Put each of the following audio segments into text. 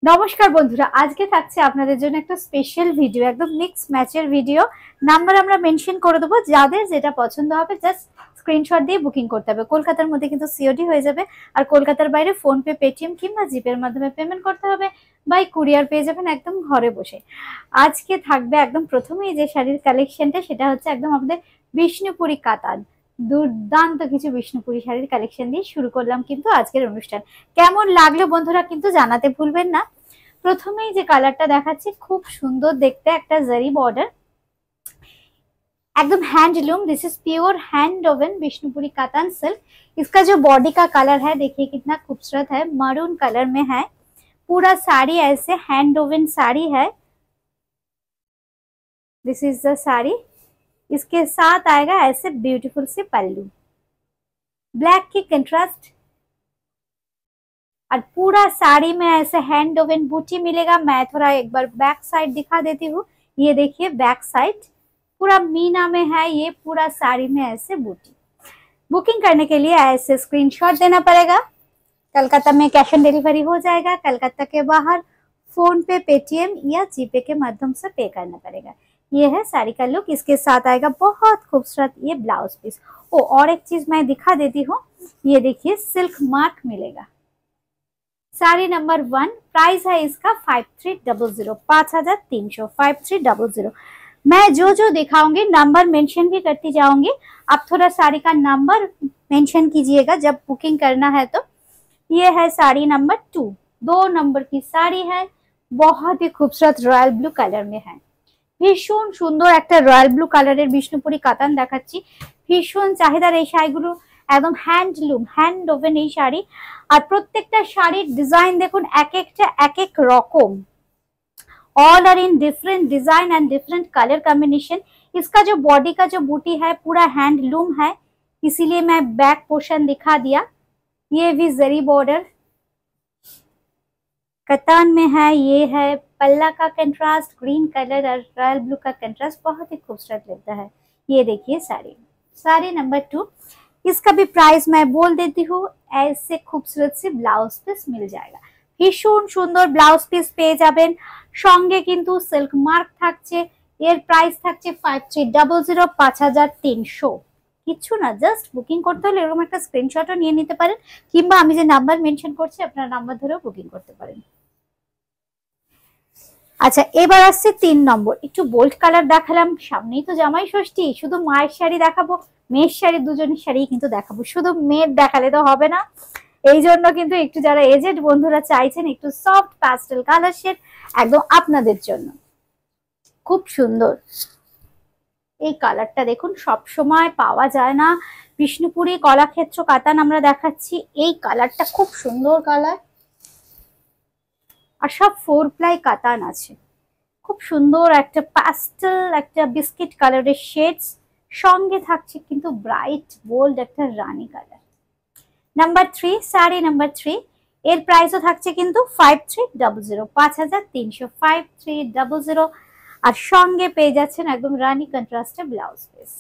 নমস্কার বন্ধুরা, আজকে থাকছে আপনাদের জন্য একটা স্পেশাল ভিডিও, একদম মিক্স ম্যাচের ভিডিও। নাম্বার আমরা মেনশন করে দেবো, যাদের যেটা পছন্দ হবে জাস্ট স্ক্রিনশট দিয়ে বুকিং করতে হবে। কলকাতার মধ্যে কিন্তু সিওডি হয়ে যাবে, আর কলকাতার বাইরে ফোনপে, পেটিএম কিংবা জিপের মাধ্যমে পেমেন্ট করতে হবে, বাই কুরিয়ার পেয়ে যাবেন একদম ঘরে বসে। আজকে থাকবে একদম প্রথমেই যে শাড়ির কালেকশনটা, সেটা হচ্ছে একদম আমাদের বিষ্ণুপুরি কাতান। দুর্দান্ত কিছু বিষ্ণুপুরি শাড়ির কালেকশন দিয়ে শুরু করলাম কিন্তু আজকের অনুষ্ঠান। কেমন লাগলো বন্ধুরা কিন্তু জানাতে ভুলবেন না। প্রথমেই যে কালারটা দেখাচ্ছি, খুব সুন্দর দেখতে, একটা জারি বর্ডার, एकदम handloom. This is pure hand oven Vishnupuri katan silk. इसका जो बॉडी का कलर है देखिए कितना खूबसूरत है, मरून कलर में है। पूरा साड़ी ऐसे हैंड ओवन साड़ी है। This is the sari. इसके साथ आएगा ऐसे ब्यूटीफुल से पल्लू, ब्लैक की कंट्रास्ट, और पूरा साड़ी में ऐसे हैंड ओवन बूटी मिलेगा। मैं थोड़ा एक बार बैक साइड दिखा देती हूँ। ये देखिए बैक साइड पूरा मीना में है, ये पूरा साड़ी में ऐसे बूटी। बुकिंग करने के लिए ऐसे स्क्रीनशॉट देना पड़ेगा। कलकत्ता में कैश ऑन डिलीवरी हो जाएगा, कलकत्ता के बाहर फोन पे, पेटीएम या जीपे के माध्यम से पे करना पड़ेगा। ये है साड़ी का लुक। इसके साथ आएगा बहुत खूबसूरत ये ब्लाउज पीस। और एक चीज मैं दिखा देती हूँ, ये देखिए सिल्क मार्क मिलेगा। साड़ी नंबर 1, प्राइस है इसका 5300, 5300, 5300। मैं जो जो दिखाऊंगी नंबर मेंशन भी करती जाऊंगी, आप थोड़ा साड़ी का नंबर मेंशन कीजिएगा जब बुकिंग करना है। तो ये है साड़ी नंबर 2, 2 नंबर की साड़ी है, बहुत ही खूबसूरत रॉयल ब्लू कलर में है। ভীষণ সুন্দর একটা রয়্যাল ব্লু কালারের বিষ্ণুপুরি কাতান দেখাচ্ছি। ভীষণ চাহিদার এই শাড়িগুলো, একদম হ্যান্ডলুম, হ্যান্ড ওভেন এই শাড়ি। আর প্রত্যেকটা শাড়ির ডিজাইন দেখুন এক একটা এক এক রকম। All are in different design and different colour combination. इसका जो बॉडी का जो बूटी है पूरा हैंडलूम है, इसीलिए मैं बैक पोर्शन दिखा दिया। ये भी जरी बॉर्डर कतान में है। ये है पल्ला का कंट्रास्ट, ग्रीन कलर और रॉयल ब्लू का कंट्रास्ट बहुत ही खूबसूरत लगता है। ये देखिए साड़ी, साड़ी नंबर 2। इसका भी प्राइस मैं बोल देती हूँ, ऐसे खूबसूरत से ब्लाउज पीस मिल जाएगा। ভীষণ সুন্দর ব্লাউজ পিস পেয়ে যাবেন, সঙ্গে কিন্তু সিল্ক মার্ক থাকছে। এর প্রাইস থাকছে 5300, 5300। কিছু না, জাস্ট বুকিং করতে হলে এরকম একটা স্ক্রিনশটও নিয়ে নিতে পারেন, কিংবা আমি যে নাম্বার মেনশন করছি আপনার নাম্বার ধরেও বুকিং করতে পারেন। আচ্ছা, এবার আসছে 3 নম্বর। একটু বোল্ড কালার দেখালাম, সামনেই তো জামাই ষষ্ঠী, শুধু মায়ের শাড়ি দেখাবো, মেয়ের শাড়ি, দুজনের শাড়ি কিন্তু দেখাবো, শুধু মেয়ের দেখালে তো হবে না। এই জন্য কিন্তু একটু যারা এজেড বন্ধুরা চাইছেন একটু সফট প্যাস্টেল কালার শেড, একদম আপনাদের জন্য খুব সুন্দর এই কালারটা দেখুন। সব সময় পাওয়া যায় না, বিষ্ণুপুরি কলাক্ষেত্র কাতান আমরা দেখাচ্ছি। এই কালারটা খুব সুন্দর কালার, আর সব 4 প্লাই কাতান আছে। খুব সুন্দর একটা প্যাস্টেল, একটা বিস্কিট কালারের শেডস, সঙ্গে থাকছে কিন্তু ব্রাইট বোল্ড একটা রানী কালার। নাম্বার 3, সাড়ি নাম্বার 3। এর প্রাইসও থাকছে কিন্তু 5300, 5300, 5300। আর সঙ্গে পেয়ে যাচ্ছেন একদম রানী কন্ট্রাস্টে ব্লাউজ পিস।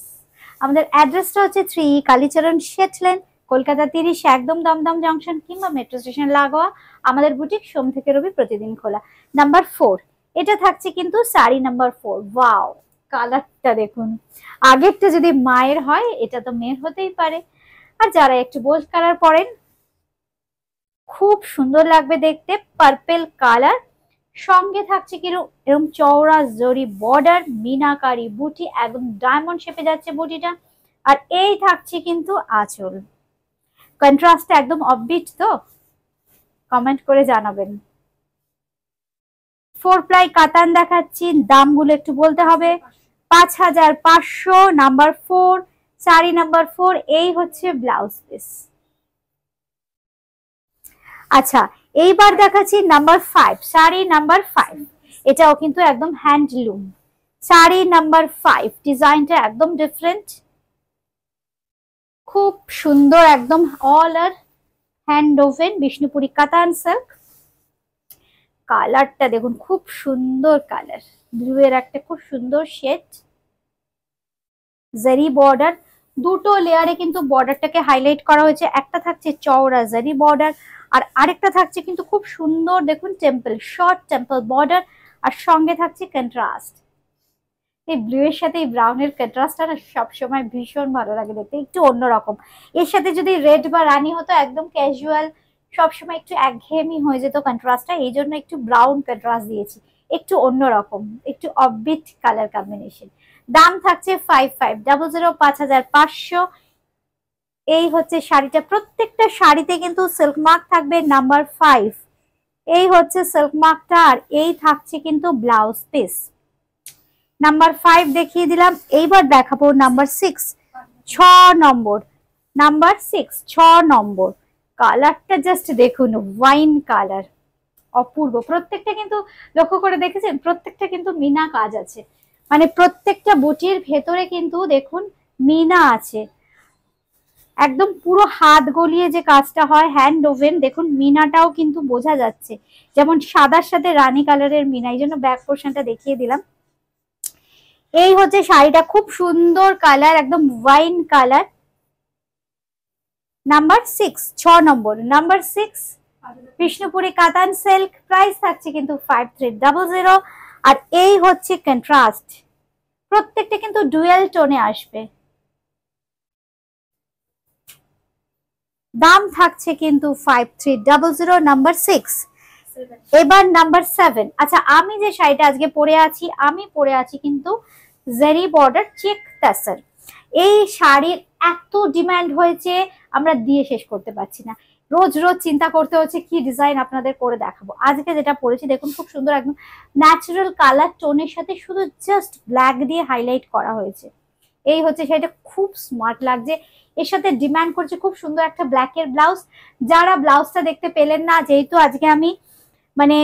আমাদের অ্যাড্রেসটা হচ্ছে 3 কালীচরণ শেঠ লেন, কলকাতা 30, একদম দমদম জংশন কিংবা মেট্রো স্টেশন লাগোয়া। আমাদের বুটিক সোম থেকে রবি প্রতিদিন খোলা। নাম্বার 4, এটা থাকছে কিন্তু শাড়ি নাম্বার 4। ওয়াও, কালারটা দেখুন। আগেরটা যদি মায়ের হয়, এটা তো মেয়ের হতেই পারে। আর যারা একটু বোল্ড কালার পরেন, খুব সুন্দর লাগবে দেখতে, পার্পেল কালার। সঙ্গে থাকছে কিন্তু এরকম চওড়া জরি বর্ডার, মিনাকারি বুটি, একদম ডায়মন্ড শেপে যাচ্ছে বুটিটা। আর এই থাকছে কিন্তু আঁচল। কন্ট্রাস্ট একদম অফবিট, তো কমেন্ট করে জানাবেন। 4 প্লাই কাতান দেখাচ্ছি, দামগুলো একটু বলতে হবে। 5500, নাম্বার 4, শাড়ি নাম্বার 4। এই হচ্ছে ব্লাউজ পিস। আচ্ছা, এইবার দেখাচ্ছি নাম্বার 5, শাড়ি নাম্বার 5। এটাও কিন্তু একদম হ্যান্ডলুম। শাড়ি নাম্বার 5, ডিজাইনটা একদম ডিফারেন্ট, খুব সুন্দর, একদম অল আর হ্যান্ড ওভেন বিষ্ণুপুরি কাতান সিল্ক। কালারটা দেখুন, খুব সুন্দর কালার, ব্লু এর একটা খুব সুন্দর শেড, জারি বর্ডার। দুটো লেয়ারে কিন্তু বর্ডারটাকে হাইলাইট করা হয়েছে। একটা থাকছে চওড়া জারি বর্ডার, আর আরেকটা থাকছে কিন্তু খুব সুন্দর, দেখুন টেম্পল, শর্ট টেম্পল বর্ডার, আর সঙ্গে থাকছে কন্ট্রাস্ট। এই ব্লু এর সাথে এই ব্রাউনের কন্ট্রাস্টটা না সবসময় ভীষণ ভালো লাগে দেখতে, একটু অন্যরকম। এর সাথে যদি রেড বা রানী হতো একদম ক্যাজুয়াল, সবসময় একটু একঘেয়েমি হয়ে যেত কন্ট্রাস্টটা, এই জন্য একটু ব্রাউন কন্ট্রাস্ট দিয়েছি, একটু অন্যরকম, একটু অফবিট কালার কম্বিনেশন। দাম থাকছে 5500, 5500। এই হচ্ছে শাড়িটা, প্রত্যেকটা শাড়িতে কিন্তু সিল্ক মার্ক থাকবে নাম্বার 5। এই হচ্ছে সিল্ক মার্কটা, আর এই থাকছে কিন্তু ব্লাউজ পিস। নাম্বার 5 দেখিয়ে দিলাম, এইবার দেখাবো নাম্বার 6, 6 নম্বর। নাম্বার 6, 6 নম্বর। কালারটা জাস্ট দেখুন, ওয়াইন কালার, অপূর্ব। প্রত্যেকটা কিন্তু লক্ষ্য করে দেখেছেন, প্রত্যেকটা কিন্তু মিনা কাজ আছে, মানে প্রত্যেকটা বুটির ভেতরে কিন্তু দেখুন মিনা আছে, একদম পুরো হাত গলিয়ে যে কাজটা হয় হ্যান্ড ওভেন, দেখুন মিনাটাও কিন্তু বোঝা যাচ্ছে, যেমন সাদার সাথে রানী কালারের মিনা। এই জন্য ব্যাক পোর্শনটা দেখিয়ে দিলাম। এই হচ্ছে শাড়িটা, খুব সুন্দর কালার, একদম ওয়াইন কালার। নাম্বার 6, 6 নম্বর। নাম্বার 6 বিষ্ণুপুরি কাতান সিল্ক, প্রাইস থাকছে কিন্তু 5300। আর এই হচ্ছে কন্ট্রাস্ট, প্রত্যেকটা কিন্তু ডুয়েল টোনে আসবে, দাম থাকছে কিন্তু 5300। নাম্বার 6। এবার নাম্বার 7। আচ্ছা, আমি যে শাড়িটা আজকে পরে আছি, আমি পরে আছি কিন্তু জেরি বর্ডার চেক টাসার। এই শাড়ির এত ডিমান্ড হয়েছে, আমরা দিয়ে শেষ করতে পারছি না, রোজ রোজ চিন্তা করতে হচ্ছে কি ডিজাইন আপনাদের করে দেখাবো। আজকে যেটা পরেছি দেখুন, খুব সুন্দর একদম ন্যাচারাল কালার টোনের সাথে শুধু জাস্ট ব্ল্যাক দিয়ে হাইলাইট করা হয়েছে। এই হচ্ছে শাড়িটা, খুব স্মার্ট লাগছে। এর সাথে ডিমান্ড করছে খুব সুন্দর একটা ব্ল্যাকের ব্লাউজ। যারা ব্লাউজটা দেখতে পেলেন না, যেহেতু আজকে আমি মানে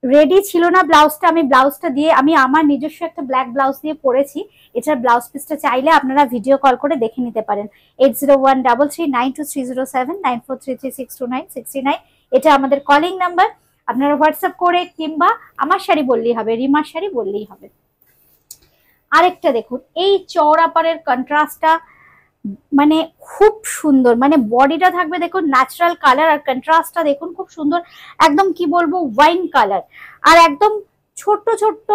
রেডি ছিল না ব্লাউজটা, আমি ব্লাউজটা দিয়ে আমি আমার নিজস্ব একটা ব্ল্যাক ব্লাউজ দিয়ে পরেছি। এটার ব্লাউজ পিসটা চাইলে আপনারা ভিডিও কল করে দেখে নিতে পারেন। 8013392307, 9433629639, এটা আমাদের কলিং নাম্বার। আপনারা হোয়াটসঅ্যাপ করে কিংবা আমার শাড়ি বললেই হবে, রিমার শাড়ি বললেই হবে। আরেকটা দেখুন, এই চওড়া পাড়ের কন্ট্রাস্টটা মানে খুব সুন্দর, মানে বডিটা থাকবে দেখুন ন্যাচারাল কালার, আর কন্ট্রাস্টটা দেখুন খুব সুন্দর, একদম কি বলবো ওয়াইন কালার। আর একদম ছোট ছোট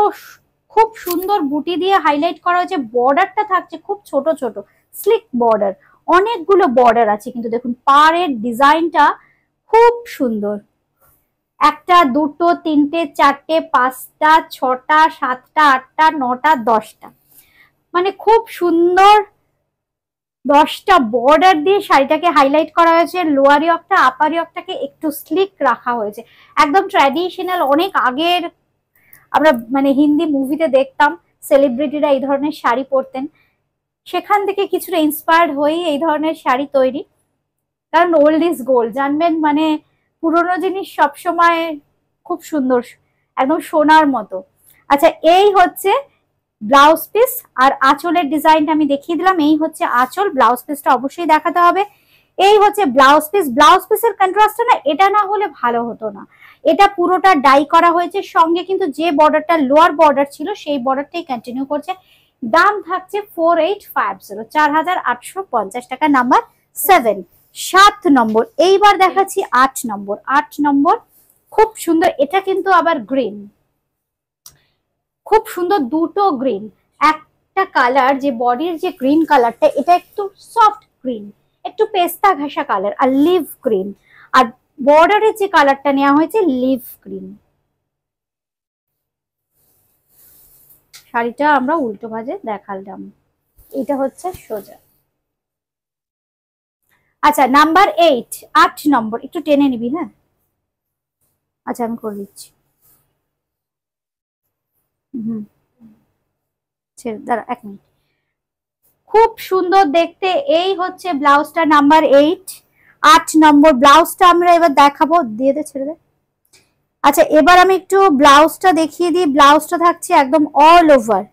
খুব সুন্দর বুটি দিয়ে হাইলাইট করা হয়েছে, বর্ডারটা থাকছে খুব ছোট ছোট স্লিক বর্ডার, অনেকগুলো বর্ডার আছে কিন্তু দেখুন পাড়ের ডিজাইনটা খুব সুন্দর। একটা, দুটো, তিনটে, চারটে, পাঁচটা, ছটা, সাতটা, আটটা, নটা, 10টা, মানে খুব সুন্দর 10টা বর্ডার দিয়ে শাড়িটাকে হাইলাইট করা হয়েছে। লোয়ার ইয়কটা আপার ইয়কটাকে একটু স্লিক রাখা হয়েছে, একদম ট্র্যাডিশনাল। অনেক আগের আমরা মানে হিন্দি মুভিতে দেখতাম সেলিব্রিটিরা এই ধরনের শাড়ি পরতেন, সেখান থেকে কিছুটা ইন্সপায়ার্ড হয়েই এই ধরনের শাড়ি তৈরি। কারণ ওল্ড ইজ গোল্ড জানবেন, মানে পুরোনো জিনিস সবসময় খুব সুন্দর, একদম সোনার মতো। আচ্ছা, এই হচ্ছে ব্লাউজ পিস, আর আঁচলের ডিজাইনটা আমি দেখিয়ে দিলাম। এই হচ্ছে আঁচল, ব্লাউজ পিসটা অবশ্যই দেখাতে হবে। এই হচ্ছে ব্লাউজ পিস। ব্লাউজ পিসের কন্ট্রাস্টটা না এটা না হলে ভালো হতো না, এটা পুরোটা ডাই করা হয়েছে, সঙ্গে কিন্তু যে বর্ডারটা লোয়ার বর্ডার ছিল সেই বর্ডারটাই কন্টিনিউ করছে। দাম থাকছে 4850, 4850 টাকা। নাম্বার 7, 7 নম্বর। এইবার দেখাচ্ছি 8 নম্বর। 8 নম্বর খুব সুন্দর, এটা কিন্তু আবার গ্রিন, খুব সুন্দর দুটো গ্রিন। একটা কালার যে বডির যে গ্রিন কালারটা, এটা একটু সফট গ্রিন, একটু পেস্তা ঘাসা কালার, আর লিভ গ্রিন। আর বর্ডারের যে কালারটা নেওয়া হয়েছে লিভ গ্রিন। শাড়িটা আমরা উল্টো ভাজে দেখালাম, এটা হচ্ছে সোজা। আচ্ছা, নাম্বার 8, 8 নম্বর। একটু টেনে নিবি, হ্যাঁ? আচ্ছা, আমি করে দিচ্ছি। দাঁড়া 1 মিনিট। খুব সুন্দর দেখতে। এই হচ্ছে ব্লাউজটা, নাম্বার 8, 8 নম্বর ব্লাউজটা আমরা এবার দেখাবো। দিয়ে দে, ছেড়ে দে। আচ্ছা, এবার আমি একটু ব্লাউজটা দেখিয়ে দিই। ব্লাউজটা থাকছে একদম অল ওভার।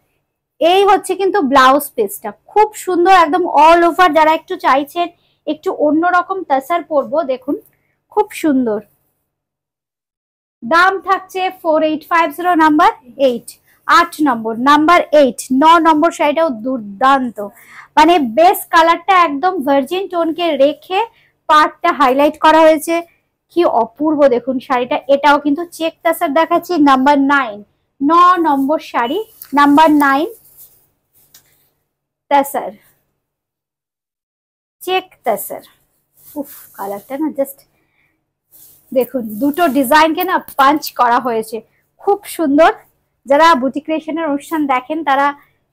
এই হচ্ছে কিন্তু ব্লাউজ পিসটা, খুব সুন্দর একদম অল ওভার। যারা একটু চাইছেন একটু অন্যরকম তাসার পরবো, দেখুন খুব সুন্দর। দাম থাকছে 4850। নাম্বার 8, 8 নম্বর। নাম্বার 8, 9 নম্বর শাড়িটাও দুর্দান্ত, মানে বেস কালারটা একদম ভার্জিন টোনকে রেখে পার্টটা হাইলাইট করা হয়েছে। কি অপূর্ব দেখুন শাড়িটা। এটাও কিন্তু চেক তাসার দেখাচ্ছি, নাম্বার 9, 9 নম্বর শাড়ি, নাম্বার 9 তাসার, চেক তাসার। উফ, কালারটা না জাস্ট দেখুন, দুটো ডিজাইনকে না পাঞ্চ করা হয়েছে, খুব সুন্দর। যারা বুটিক ক্রিয়েশনের অনুষ্ঠান দেখেন তারা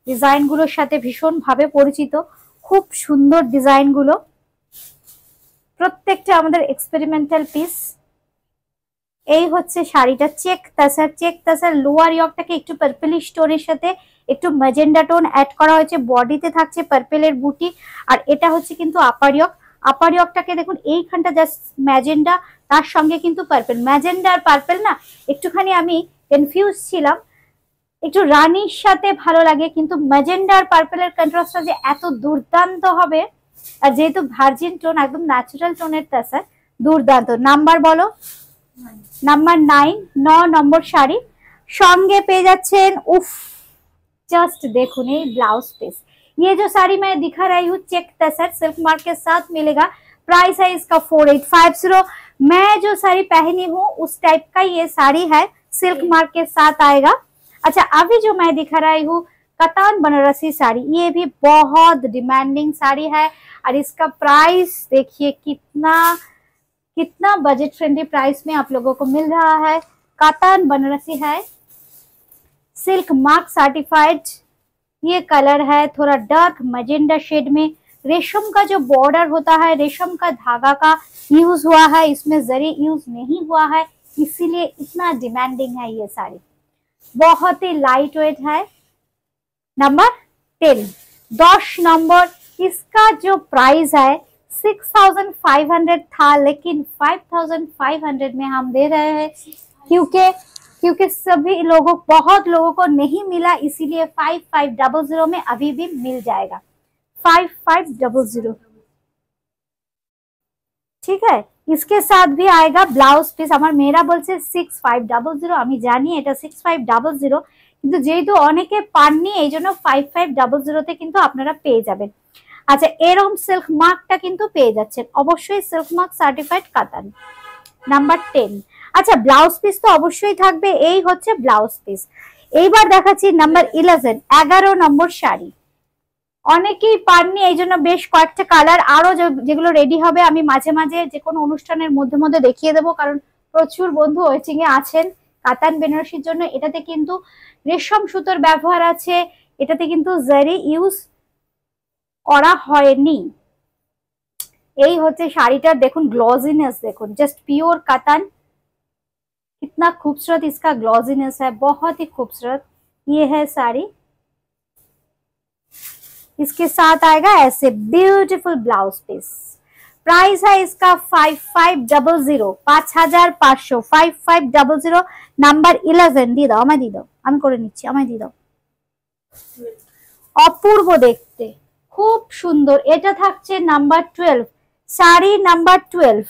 ডিজাইন গুলোর সাথে ভীষণ ভাবে পরিচিত। খুব সুন্দর ডিজাইন গুলো, প্রত্যেকটা আমাদের এক্সপেরিমেন্টাল পিস। এই হচ্ছে শাড়িটা, চেক তাসার। চেক তাসার লোয়ার ইয়কটাকে একটু পার্পলিশ টোনের সাথে একটু ম্যাজেন্ডা টোন অ্যাড করা হয়েছে, বডিতে থাকছে পার্পেলের বুটি। আর এটা হচ্ছে কিন্তু আপার ইয়ক। আপার ইয়কটাকে দেখুন এইখানটা জাস্ট ম্যাজেন্ডা, তার সঙ্গে কিন্তু পার্পেল। ম্যাজেন্ডা আর পার্পেল না একটুখানি আমি কনফিউজ ছিলাম, একটু রানির সাথে ভালো লাগে, কিন্তু ম্যাজেন্ডা আর পার্পেলের কন্ট্রাস্টটা যে এত দুর্দান্ত হবে, আর যেহেতু ভার্জিন টোন একদম ন্যাচারাল টোনের তাসার, দুর্দান্ত। নাম্বার বলো, নাম্বার 9, 9 নম্বর শাড়ি। সঙ্গে পেয়ে যাচ্ছেন, উফ जस्ट देखो ये ब्लाउज पीस। ये जो साड़ी मैं दिखा रही हूँ चेक तसर सिल्क मार्क के साथ मिलेगा। प्राइस है इसका 4850। मैं जो साड़ी पहनी हूँ उस टाइप का ये साड़ी है, सिल्क मार्क के साथ आएगा। अच्छा, अभी जो मैं दिखा रही हूँ कतान बनारसी साड़ी, ये भी बहुत डिमांडिंग साड़ी है और इसका प्राइस देखिए कितना कितना बजट फ्रेंडली प्राइस में आप लोगों को मिल रहा है। कतान बनारसी है, सिल्क मार्क सर्टिफाइड। ये कलर है थोड़ा डार्क मजेंडा शेड में। रेशम का जो बॉर्डर होता है, रेशम का धागा का यूज हुआ है, इसमें जरी यूज नहीं हुआ है, इसीलिए इतना डिमांडिंग है ये साड़ी। बहुत ही लाइट वेट है। Number 10, 10 number. इसका जो प्राइस है 6500 था, लेकिन 5500 में हम दे रहे हैं क्योंकि सभी लोगों, बहुत लोगों को नहीं मिला, इसीलिए 5500 में अभी भी मिल जाएगा। 5500, ठीक है। इसके साथ भी आएगा ब्लाउज पिस। আমার মেয়েরা বলছে 6500, আমি জানি এটা 6500, কিন্তু যেহেতু অনেকে পাননি এই জন্য 5500 তে কিন্তু আপনারা পেয়ে যাবেন। আচ্ছা, এরকম সিল্ক মার্কটা কিন্তু পেয়ে যাচ্ছেন, অবশ্যই সিল্ক মার্ক সার্টিফাইড কাতান। নাম্বার 10। আচ্ছা, ব্লাউজ পিস তো অবশ্যই থাকবে, এই হচ্ছে ব্লাউজ পিস। এইবার দেখাচ্ছি নাম্বার 11, 11 নম্বর শাড়ি। অনেকেই পাননি এই জন্য বেশ কয়েকটা কালার আরো যেগুলো রেডি হবে আমি মাঝে মাঝে যে কোনো অনুষ্ঠানের মধ্যে মধ্যে দেখিয়ে দেবো, কারণ প্রচুর বন্ধু ওয়েটিং এ আছেন কাতান বেনারসির জন্য। এটাতে কিন্তু রেশম সুতোর ব্যবহার আছে, এটাতে কিন্তু জারি ইউজ করা হয়নি। এই হচ্ছে শাড়িটা, দেখুন গ্লজিনেস দেখুন, জাস্ট পিওর कातान। कितना खूबसूरत इसका ग्लॉजीनेस है, बहुत ही खूबसूरत ये है साड़ी। इसके साथ आएगा ऐसे ब्यूटीफुल ब्लाउज पीस। प्राइस है इसका 5500, 5500, 5500। নাম্বার 11 দিয়ে দাও, আমায় দিয়ে দাও, আমি করে নিচ্ছি, আমায় দিয়ে দাও। অপূর্ব দেখতে, খুব সুন্দর। এটা থাকছে নাম্বার 12, শাড়ি নাম্বার 12।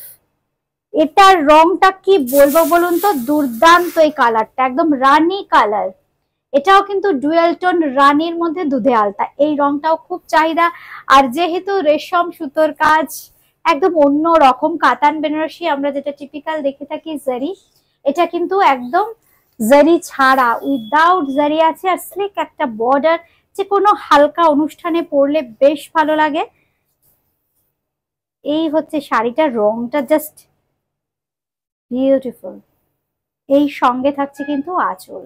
এটার রংটা কি বলবো বলুন তো, দুর্দান্ত। এই কালারটা একদম রানী কালার, এটাও কিন্তু ডুয়েল টোন রানীর মধ্যে দুধে আলতা। এই রংটাও খুব চাহিদা। আর যেহেতু রেশম সুতোর কাজ একদম অন্য রকম, কাতান বেনারসি আমরা যেটা টিপিক্যাল দেখে থাকি জারি, এটা কিন্তু একদম জারি ছাড়া, উইদাউট জারি আছে, আর স্লিক একটা বর্ডার, যে কোনো হালকা অনুষ্ঠানে পরলে বেশ ভালো লাগে। এই হচ্ছে শাড়িটার রংটা, জাস্ট বিউটিফুল। এই সঙ্গে থাকছে কিন্তু আঁচল।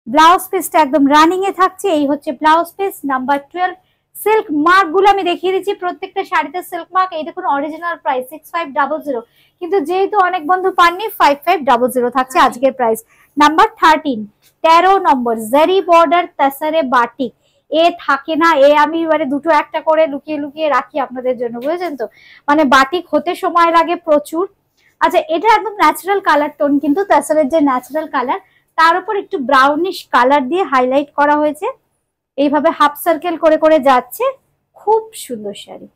ব্লাউজ পিসটা একদম রানিং এ থাকছে। এই হচ্ছে blouse piece number 12। Silk mark গুলো আমি দেখিয়ে দিচ্ছি, প্রত্যেকটা শাড়িতে সিল্ক মার্ক। এই দেখুন অরিজিনাল প্রাইস 6500, কিন্তু যেহেতু অনেক বন্ধু পাননি 5500 থাকছে আজকের প্রাইস। নাম্বার 13, 13 নম্বর, জারি বর্ডার তাসারে বাটিক। এ থাকে না, এ আমি এবারে দুটো একটা করে লুকিয়ে লুকিয়ে রাখি আপনাদের জন্য, বুঝেছেন তো, মানে বাটিক হতে সময় লাগে প্রচুর। আচ্ছা, এটা একদম ন্যাচারাল কালার টোন, কিন্তু তাসারের যে ন্যাচারাল কালার তার উপর একটু ব্রাউনিশ কালার দিয়ে হাইলাইট করা হয়েছে, এইভাবে হাফ সার্কেল করে করে যাচ্ছে। খুব সুন্দর শাড়ি।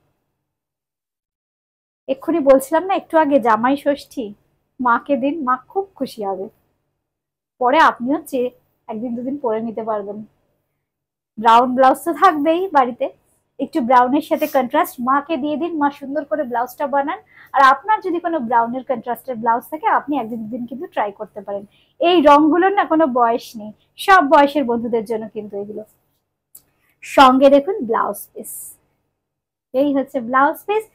এক্ষুনি বলছিলাম না একটু আগে জামাই ষষ্ঠী, মাকে দিন, মা খুব খুশি হবে, পরে আপনিও চেয়ে একদিন দুদিন পরে নিতে পারবেন। ব্রাউন ব্লাউজ তো থাকবেই বাড়িতে, একটু ব্রাউনের সাথে কন্ট্রাস্ট মাকে দিয়ে দিন, মা সুন্দর করে ব্লাউজটা বানান। আর আপনার যদি কোনো ব্রাউনের কন্ট্রাস্টের ব্লাউজ থাকে আপনি একদিন দুদিন কিন্তু ট্রাই করতে পারেন। এই রংগুলোর না কোনো বয়স নেই, সব বয়সের বন্ধুদের জন্য কিন্তু এগুলো। সঙ্গে দেখুন ব্লাউজ পিস, এই হচ্ছে ব্লাউজ পিস।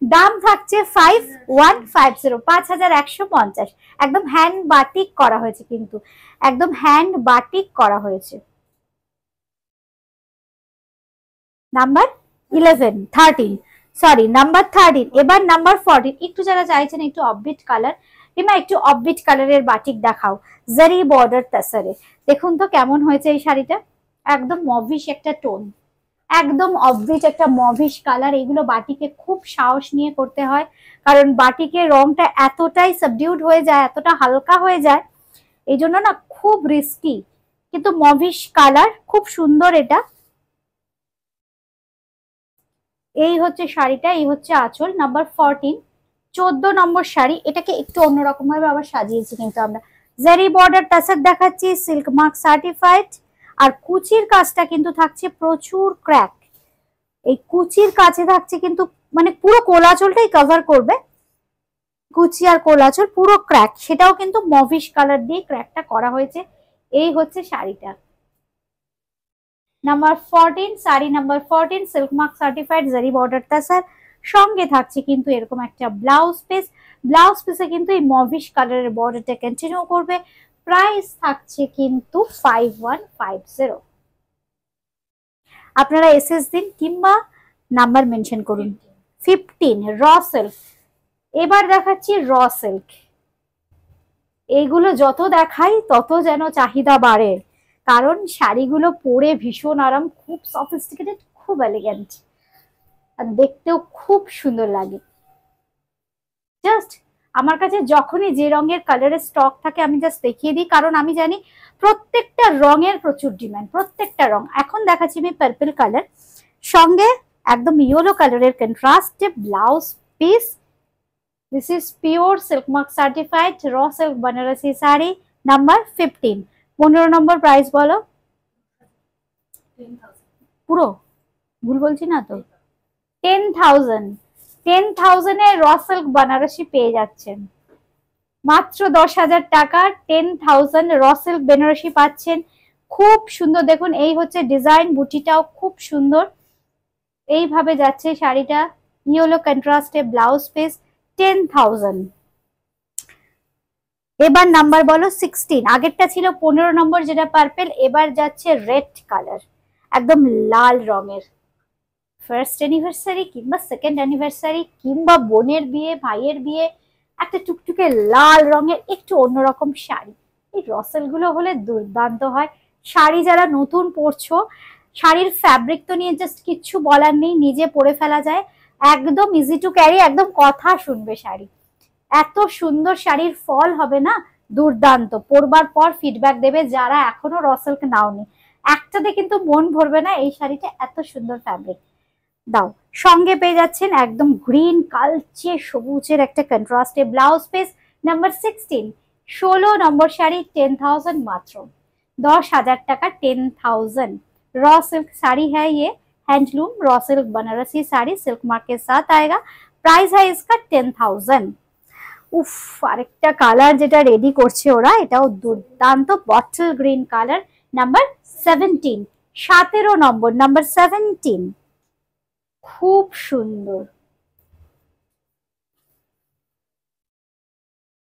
দাম থাকছে 5150, 5150। একদম হ্যান্ড বাটিক করা হয়েছে, কিন্তু একদম হ্যান্ড বাটিক করা হয়েছে। Number 11, 13, sorry number 13। এবার নাম্বার 14। একটু যারা চাইছেন একটু অফবিট কালার, কিংবা একটু অফবিট কালারের বাটিক দেখাও জারি বর্ডার তাসারে, দেখুন তো কেমন হয়েছে এই শাড়িটা। একদম মভিশ একটা টোন, একদম অফবিট একটা মভিশ কালার। এগুলো বাটিকে খুব সাহস নিয়ে করতে হয়, কারণ বাটিকের রংটা এতটাই সাবডিউড হয়ে যায়, এতটা হালকা হয়ে যায়, এই জন্য না খুব রিস্কি। কিন্তু মভিশ কালার খুব সুন্দর এটা। এই হচ্ছে শাড়িটা, এই হচ্ছে আঁচল। নাম্বার 14, 14 নম্বর শাড়ি। এটাকে একটু অন্যরকম ভাবে আবার সাজিয়েছি কিন্তু আমরা। জারি বর্ডার টাসার দেখাচ্ছি, সিল্ক মার্ক সার্টিফাইড। আর কুচির কাজটা কিন্তু থাকছে প্রচুর ক্র্যাক। এই কুচির কাছে থাকছে কিন্তু মানে পুরো কোলাচলটাই কভার করবে, কুচি আর কোলাচল পুরো ক্র্যাক, সেটাও কিন্তু মভিশ কালার দিয়ে ক্র্যাকটা করা হয়েছে। এই হচ্ছে শাড়িটা। Number 14, sari number 14, silk mark certified জারি বর্ডার তাসার। সঙ্গে থাকছে কিন্তু এরকম একটা ব্লাউজ পিস। ব্লাউজ পিসে কিন্তু এই মভিশ কালারের বর্ডারটা কন্টিনিউ করবে। প্রাইস থাকছে কিন্তু 5150। আপনারা এসএস দিন কিংবা নাম্বার মেনশন করুন। 15 র সিল্ক। এবার দেখাচ্ছি র সিল্ক। এইগুলো যত দেখাই তত যেন চাহিদা বাড়ে, কারণ শাড়িগুলো পরে ভীষণ আরাম, খুব সফিস্টিকেটেড, খুব এলিগেন্ট, আর দেখতেও খুব সুন্দর লাগে। জাস্ট আমার কাছে যখনই যে রঙের কালারের স্টক থাকে আমি জাস্ট দেখিয়ে দিই, কারণ আমি জানি প্রত্যেকটা রঙের প্রচুর ডিমান্ড, প্রত্যেকটা রং। এখন দেখাচ্ছি আমি পার্পল কালার, সঙ্গে একদম ইয়েলো কালারের কন্ট্রাস্টে blouse piece. This is pure silk mark certified raw silk Banarasi sari number 15। 15 number price বলো। পুরো ভুল বলছি না তো? 10,000। 10,000 এ র সিল্ক বানারসি পেয়ে যাচ্ছেন মাত্র 10,000 টাকা। 10,000 র সিল্ক বেনারসি পাচ্ছেন, খুব সুন্দর। দেখুন এই হচ্ছে ডিজাইন, বুটিটাও খুব সুন্দর। এইভাবে যাচ্ছে শাড়িটা, ইয়েলো কন্ট্রাস্টে ব্লাউজ পিস। 10,000। এবার নাম্বার বলো 16। আগেরটা ছিল 15 নম্বর যেটা পার্পেল, এবার যাচ্ছে রেড কালার, একদম লাল রঙের। ফার্স্ট অ্যানিভার্সারি কিংবা সেকেন্ড অ্যানিভার্সারি কিংবা বোনের বিয়ে, ভাইয়ের বিয়ে, একটা টুকটুকে লাল রঙের একটু অন্যরকম শাড়ি, এই রসেলগুলো হলে দুর্দান্ত হয়। শাড়ি যারা নতুন পরছো, শাড়ির ফ্যাব্রিক তো নিয়ে জাস্ট কিচ্ছু বলার নেই, নিজে পরে ফেলা যায়, একদম ইজি টু ক্যারি, একদম কথা শুনবে শাড়ি। এত সুন্দর শাড়ির ফল হবে না, দুর্দান্ত। পরবার পর ফিডব্যাক দেবে যারা এখনো রসেলক নাওনি, একটাতে কিন্তু মন ভরবে না। এই শাড়িটা এত সুন্দর ফ্যাব্রিক দাও। সঙ্গে পেয়ে যাচ্ছেন একদম গ্রিন কালচে সবুজের একটা কন্ট্রাস্টে ব্লাউজ পিস। নাম্বার 16, 16 নম্বর শাড়ি। 10,000 মাত্র, 10,000 টাকা। 10,000 रॉ सिल्क साड़ी है ये, handloom raw silk Banarasi sari silk mark के साथ आएगा। प्राइस है इसका 10,000। উফ, আরেকটা কালার যেটা রেডি করছে ওরা, এটাও দুর্দান্ত বটল গ্রিন কালার। নাম্বার 17, 17 নম্বর, নাম্বার 17, খুব সুন্দর।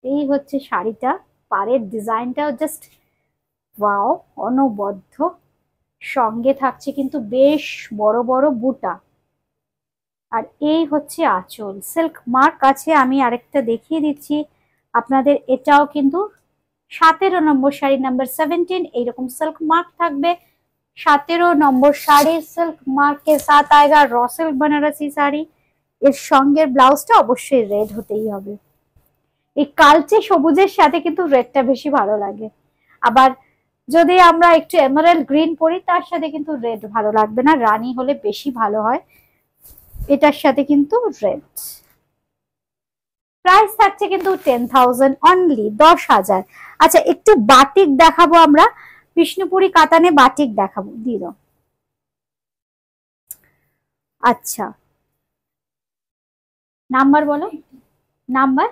এই হচ্ছে শাড়িটা, পাড়ের ডিজাইনটাও জাস্ট ওয়াও, অনবদ্য। সঙ্গে থাকছে কিন্তু বেশ বড় বড় বুটা। আর এই হচ্ছে আঁচল, সিল্ক মার্ক আছে। আমি আরেকটা দেখিয়ে দিচ্ছি আপনাদের, এটাও কিন্তু 17 নম্বর শাড়ি নাম্বার 17, এইরকম সিল্ক মার্ক থাকবে। 17 নম্বর শাড়ি সিল্ক মার্কে সাথ আয়েগা র সিল্ক বানারসি শাড়ি। এর সঙ্গে ব্লাউজটা অবশ্যই রেড হতেই হবে। এই কালচে সবুজের সাথে কিন্তু রেডটা বেশি ভালো লাগে। আবার যদি আমরা একটু এমারেল্ড গ্রিন পরি তার সাথে কিন্তু রেড ভালো লাগবে না, রানী হলে বেশি ভালো হয়। এটার সাথে কিন্তু রেড। প্রাইস থাকছে কিন্তু 10,000 অনলি, 10,000। আচ্ছা, একটু বাটিক দেখাবো আমরা, বিষ্ণুপুরি কাতানে বাটিক দেখাবো, দিয়ে দাও। আচ্ছা, নাম্বার বলো, নাম্বার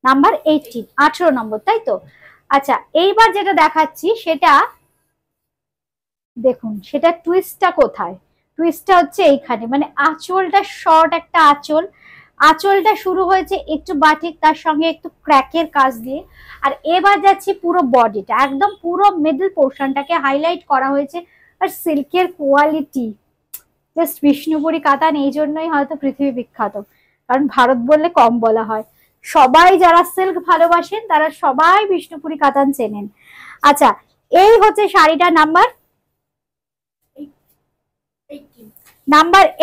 নাম্বার 18, 18 নম্বর, তাই তো? আচ্ছা, এইবার যেটা দেখাচ্ছি সেটা দেখুন, সেটা টুইস্টটা কোথায়? টুইস্টটা হচ্ছে এইখানে, মানে আঁচলটা শর্ট একটা আঁচল, আঁচলটা শুরু হয়েছে একটু বাটিক, তার সঙ্গে একটু ক্র্যাকের কাজ দিয়ে। আর এবার যাচ্ছি পুরো বডিটা, একদম পুরো মিডল পোর্শনটাকে হাইলাইট করা হয়েছে। আর সিল্কের কোয়ালিটি জাস্ট, বিষ্ণুপুরি কাতান এই জন্যই হয়তো পৃথিবী বিখ্যাত, কারণ ভারত বললে কম বলা হয়। সবাই যারা সিল্ক ভালোবাসেন তারা সবাই বিষ্ণুপুরি কাতান চেনেন। আচ্ছা, এই হচ্ছে শাড়িটা নাম্বার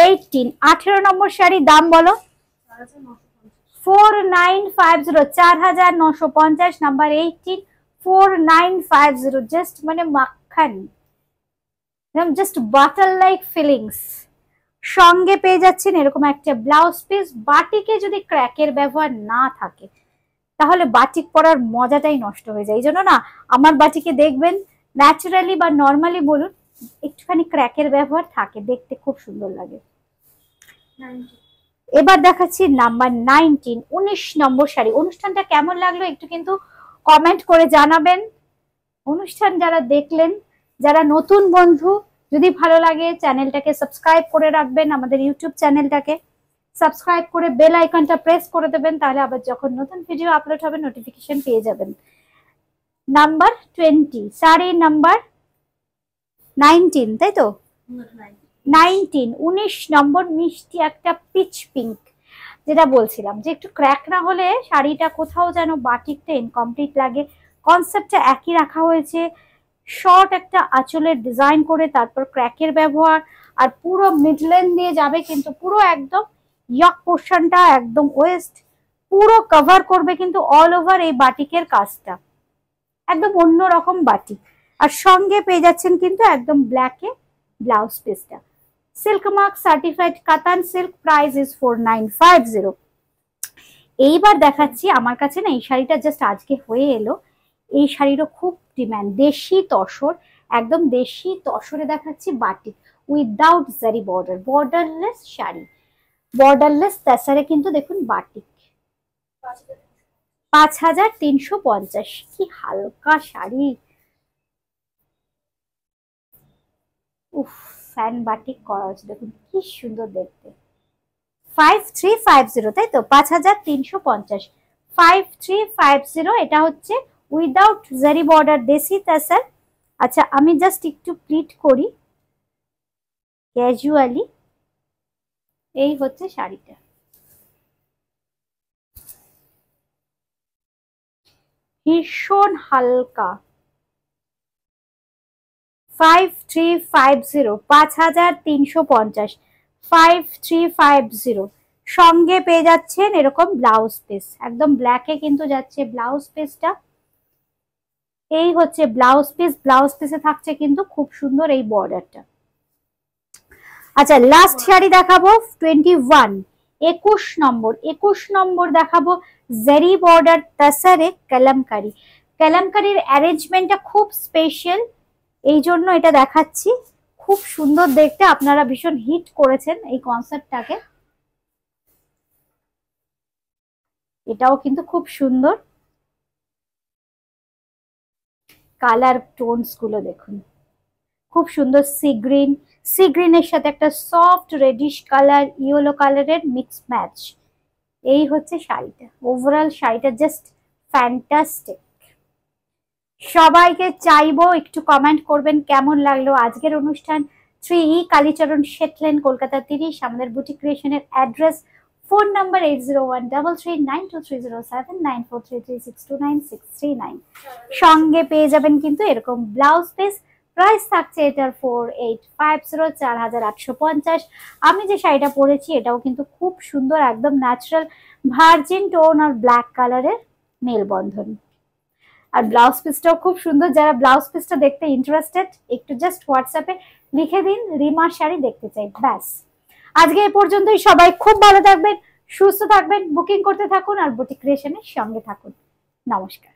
18, 18 নম্বর শাড়ি। দাম বলো? 4950, 4950, নাম্বার 18, 4950। জাস্ট মানে মাখন, জাস্ট বাটার লাইক ফিলিংস। সঙ্গে পেয়ে যাচ্ছেন এরকম একটা ব্লাউজ পিস। বাটিকে যদি ক্র্যাকের ব্যবহার না থাকে তাহলে বাটিক পরার মজাটাই নষ্ট হয়ে যায়। এই জন্য না, আমার বাটিকে দেখবেন ন্যাচারালি বা নর্মালি বলুন, একটুখানি ক্র্যাকের ব্যবহার থাকে, দেখতে খুব সুন্দর লাগে। এবার দেখাচ্ছি নাম্বার 19, 19 নম্বর শাড়ি। অনুষ্ঠানটা কেমন লাগলো একটু কিন্তু কমেন্ট করে জানাবেন। অনুষ্ঠান যারা দেখলেন, যারা নতুন বন্ধু, যদি ভালো লাগে চ্যানেলটাকে সাবস্ক্রাইব করে রাখবেন, আমাদের ইউটিউব চ্যানেলটাকে সাবস্ক্রাইব করে বেল আইকনটা প্রেস করে দেবেন, তাহলে আবার যখন নতুন ভিডিও আপলোড হবে নোটিফিকেশন পেয়ে যাবেন। নাম্বার 20, শাড়ি নাম্বার 19, তাই তো? 19, 19 নম্বর, মিষ্টি একটা পিচ পিঙ্ক। যেটা বলছিলাম যে একটু ক্র্যাক না হলে শাড়িটা কোথাও যেন বাটিকটা ইনকমপ্লিট লাগে। কনসেপ্টটা একই রাখা হয়েছে, শর্ট একটা আঁচলের ডিজাইন করে তারপর ক্র্যাকের ব্যবহার, আর পুরো মিডলেন দিয়ে যাবে, কিন্তু পুরো একদম ইয়ক পোর্শনটা একদম ওয়েস্ট পুরো কভার করবে, কিন্তু অল ওভার এই বাটিকের কাজটা একদম অন্যরকম বাটিক। আর সঙ্গে পেয়ে যাচ্ছেন কিন্তু একদম ব্ল্যাকে ব্লাউজ পিসটা। সিল্ক মার্ক সার্টিফাইড কাতান সিল্ক, প্রাইস ইজ 4950। এইবার দেখাচ্ছি, আমার কাছে না এই শাড়িটা জাস্ট আজকে হয়ে এলো, এই শাড়িরও খুব ডিমান্ড, দেশি তসর, একদম দেশি তসরে দেখাচ্ছি বাটিক উইদাউট জারি বর্ডার, বর্ডারলেস শাড়ি, বর্ডারলেস তাছাড়া কিন্তু দেখুন বাটিক 5350। কি হালকা শাড়ি, উফ, ফ্যান বাটিক করা হচ্ছে, দেখুন কি সুন্দর দেখতে। 5350, তাই তো? 5350, 5350। এটা হচ্ছে উইদাউট জারি বর্ডার, দেশি তাসার। আচ্ছা, আমি জাস্ট একটু প্লিট করি ক্যাজুয়ালি। এই হচ্ছে শাড়িটা, ভীষণ হালকা। 5350, 5350, 5350। সঙ্গে পেয়ে যাচ্ছেন এরকম ব্লাউজ পিস, একদম ব্ল্যাকে কিন্তু যাচ্ছে ব্লাউজ পিসটা। এই হচ্ছে ব্লাউজ পিস, ব্লাউজ পিসে থাকছে কিন্তু খুব সুন্দর এই বর্ডারটা। আচ্ছা, লাস্ট শাড়ি দেখাবো 21, 21 নম্বর, 21 নম্বর দেখাবো জারি বর্ডার তাসারে কলমকারি। কলমকারির অ্যারেঞ্জমেন্টটা খুব স্পেশাল, এই জন্য এটা দেখাচ্ছি। খুব সুন্দর দেখতে, আপনারা ভীষণ হিট করেছেন এই কনসেপ্টটাকে। এটাও কিন্তু খুব সুন্দর, কালার টোনস গুলো দেখুন খুব সুন্দর। সি গ্রিন, সি গ্রিনের সাথে একটা সফট রেডিশ কালার, ইয়েলো কালারের মিক্স ম্যাচ। এই হচ্ছে শাড়িটা, ওভারঅল শাড়িটা জাস্ট ফ্যান্টাস্টিক। সবাইকে চাইবো একটু কমেন্ট করবেন কেমন লাগলো আজকের অনুষ্ঠান। 3E কালীচরণ শেটলেন, কলকাতা 30। আমাদের বুটিক ক্রিয়েশনের অ্যাড্রেস, ফোন নাম্বার 8013392307, 9433629639। সঙ্গে পেয়ে যাবেন কিন্তু এরকম ব্লাউজ পিস। প্রাইস থাকছে এটার 4850, 4850। আমি যে শাড়িটা পরেছি এটাও কিন্তু খুব সুন্দর, একদম ন্যাচারাল ভার্জিন টোন আর ব্ল্যাক কালারের মেলবন্ধন। আর ব্লাউজ পিসটাও খুব সুন্দর। যারা ব্লাউজ পিসটা দেখতে ইন্টারেস্টেড একটু জাস্ট হোয়াটসঅ্যাপে লিখে দিন রিমার শাড়ি দেখতে চাই, ব্যাস। আজকে এই পর্যন্তই। সবাই খুব ভালো থাকবেন, সুস্থ থাকবেন, বুকিং করতে থাকুন আর বুটিক ক্রিয়েশনের সঙ্গে থাকুন। নমস্কার।